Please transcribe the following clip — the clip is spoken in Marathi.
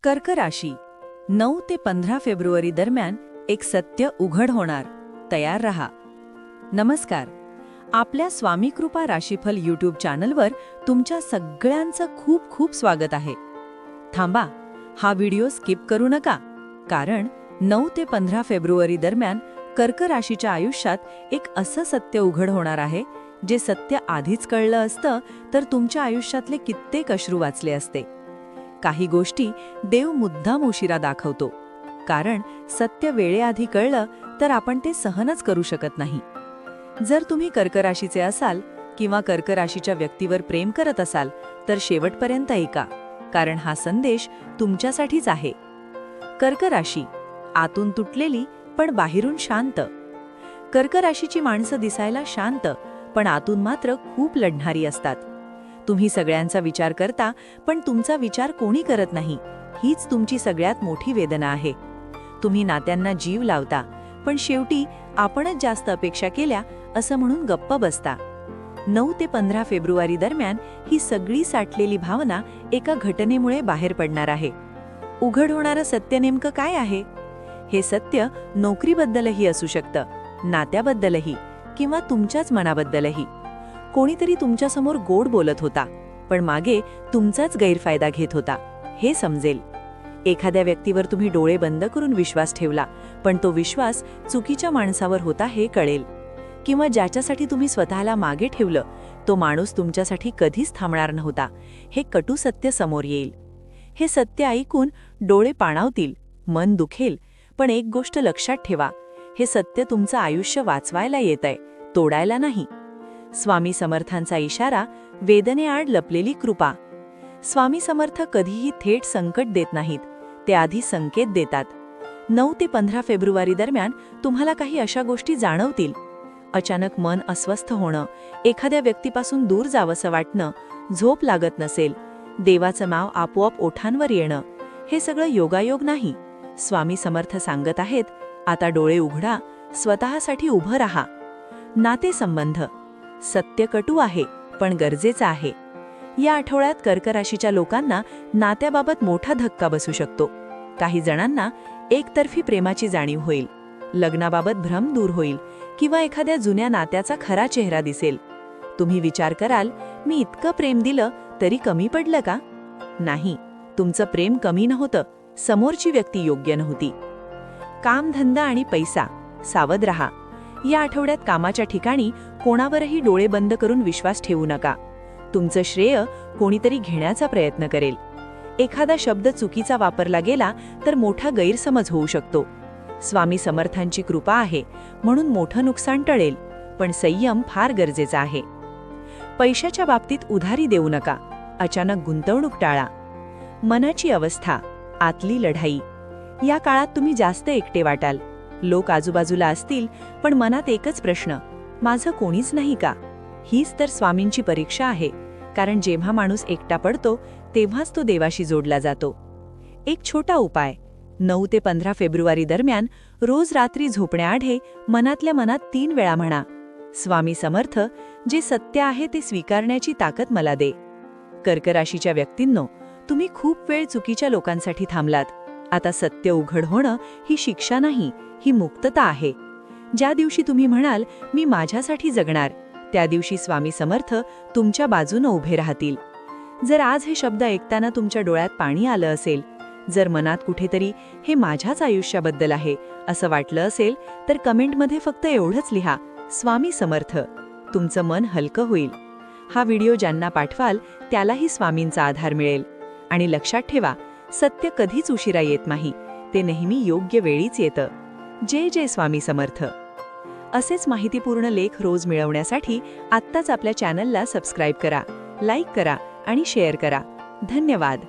कर्क राशी 9 ते 15 फेब्रुवारी दरम्यान एक सत्य उघड होणार. तयार रहा. नमस्कार. आपल्या स्वामीकृपा राशीफल यूट्यूब चॅनलवर तुमच्या सगळ्यांचं खूप खूप स्वागत आहे. थांबा, हा व्हिडिओ स्किप करू नका, कारण 9 ते 15 फेब्रुवारी दरम्यान कर्क राशीच्या आयुष्यात एक असं सत्य उघड होणार आहे, जे सत्य आधीच कळलं असतं तर तुमच्या आयुष्यातले कित्येक अश्रू वाचले असते. काही गोष्टी देव मुद्दाम उशिरा दाखवतो, कारण सत्य वेळेआधी कळलं तर आपण ते सहनच करू शकत नाही. जर तुम्ही कर्क राशीचे असाल किंवा कर्क राशीच्या व्यक्तीवर प्रेम करत असाल तर शेवटपर्यंत ऐका, कारण हा संदेश तुमच्यासाठीच आहे. कर्क राशी आतून तुटलेली पण बाहेरून शांत. कर्क राशीची माणसं दिसायला शांत पण आतून मात्र खूप लढणारी असतात. तुम्ही सगळ्यांचा विचार करता पण तुमचा विचार कोणी करत नाही, हीच तुमची सगळ्यात मोठी वेदना आहे. तुम्ही नात्यांना जीव लावता पण शेवटी आपणच जास्त अपेक्षा केल्या असं म्हणून गप्प बसता. 9 ते 15 फेब्रुवारी दरम्यान ही सगळी साठलेली भावना एका घटनेमुळे बाहेर पडणार आहे. उघड होणारं सत्य नेमकं काय आहे? हे सत्य नोकरीबद्दलही असू शकतं, नात्याबद्दलही, किंवा तुमच्याच मनाबद्दलही. कोणीतरी तुमच्यासमोर गोड बोलत होता पण मागे तुमचाच गैरफायदा घेत होता, हे समजेल. एखाद्या व्यक्तीवर तुम्ही डोळे बंद करून विश्वास ठेवला पण तो विश्वास चुकीच्या माणसावर होता हे कळेल. किंवा ज्याच्यासाठी तुम्ही स्वतःला मागे ठेवलं तो माणूस तुमच्यासाठी कधीच थांबणार नव्हता, हे कटू सत्य समोर येईल. हे सत्य ऐकून डोळे पाणावतील, मन दुखेल, पण एक गोष्ट लक्षात ठेवा, हे सत्य तुमचं आयुष्य वाचवायला येतंय, तोडायला नाही. स्वामी समर्थांचा इशारा, वेदनेआड लपलेली कृपा. स्वामी समर्थ कधीही थेट संकट देत नाहीत, ते आधी संकेत देतात. 9 ते 15 फेब्रुवारी दरम्यान तुम्हाला काही अशा गोष्टी जाणवतील. अचानक मन अस्वस्थ होणं, एखाद्या व्यक्तीपासून दूर जावंसं वाटणं, झोप लागत नसेल, देवाचं नाव आपोआप ओठांवर येणं, हे सगळं योगायोग नाही. स्वामी समर्थ सांगत आहेत, आता डोळे उघडा, स्वतःसाठी उभं राहा. नातेसंबंध सत्य कटू आहे पण गरजेचं आहे. या आठवड्यात कर्क राशीच्या लोकांना नात्याबाबत मोठा धक्का बसू शकतो. काही जणांना एकतर्फी प्रेमाची जाणीव होईल, लग्नाबाबत भ्रम दूर होईल, किंवा एखाद्या जुन्या नात्याचा खरा चेहरा दिसेल. तुम्ही विचार कराल, मी इतकं प्रेम दिलं तरी कमी पडलं का? नाही, तुमचं प्रेम कमी नव्हतं, समोरची व्यक्ती योग्य नव्हती. कामधंदा आणि पैसा सावध रहा. या आठवड्यात कामाच्या ठिकाणी कोणावरही डोळे बंद करून विश्वास ठेवू नका. तुमचं श्रेय कोणीतरी घेण्याचा प्रयत्न करेल. एखादा शब्द चुकीचा वापरला गेला तर मोठा गैरसमज होऊ शकतो. स्वामी समर्थांची कृपा आहे म्हणून मोठं नुकसान टळेल, पण संयम फार गरजेचा आहे. पैशाच्या बाबतीत उधारी देऊ नका, अचानक गुंतवणूक टाळा. मनाची अवस्था, आतली लढाई. या काळात तुम्ही जास्त एकटे वाटाल. लोक आजूबाजूला असतील पण मनात एकच प्रश्न, माझं कोणीच नाही का? हीच तर स्वामींची परीक्षा आहे, कारण जेव्हा माणूस एकटा पडतो तेव्हाच तो देवाशी जोडला जातो. एक छोटा उपाय, 9 ते 15 फेब्रुवारी दरम्यान रोज रात्री झोपण्याआधी मनातल्या मनात 3 वेळा म्हणा, स्वामी समर्थ, जे सत्य आहे ते स्वीकारण्याची ताकद मला दे. कर्क राशीच्या व्यक्तींनो, तुम्ही खूप वेळ चुकीच्या लोकांसाठी थांबलात. आता सत्य उघड होणं ही शिक्षा नाही, ही मुक्तता आहे. ज्या दिवशी तुम्ही म्हणाल मी माझ्यासाठी जगणार, त्या दिवशी स्वामी समर्थ तुमच्या बाजूने उभे राहतील. जर आज हे शब्द ऐकताना तुमच्या डोळ्यात पाणी आलं असेल, जर मनात कुठेतरी हे माझ्याच आयुष्याबद्दल आहे असं वाटलं असेल, तर कमेंटमध्ये फक्त एवढंच लिहा, स्वामी समर्थ. तुमचं मन हलकं होईल. हा व्हिडिओ ज्यांना पाठवाल त्यालाही स्वामींचा आधार मिळेल. आणि लक्षात ठेवा, सत्य कधीच उशिरा येत नाही, ते नेहमी योग्य वेळीच येतं. जय जय स्वामी समर्थ. असेच माहितीपूर्ण लेख रोज मिळवण्यासाठी आत्ताच आपल्या चॅनलला सबस्क्राईब करा, लाईक करा आणि शेअर करा. धन्यवाद.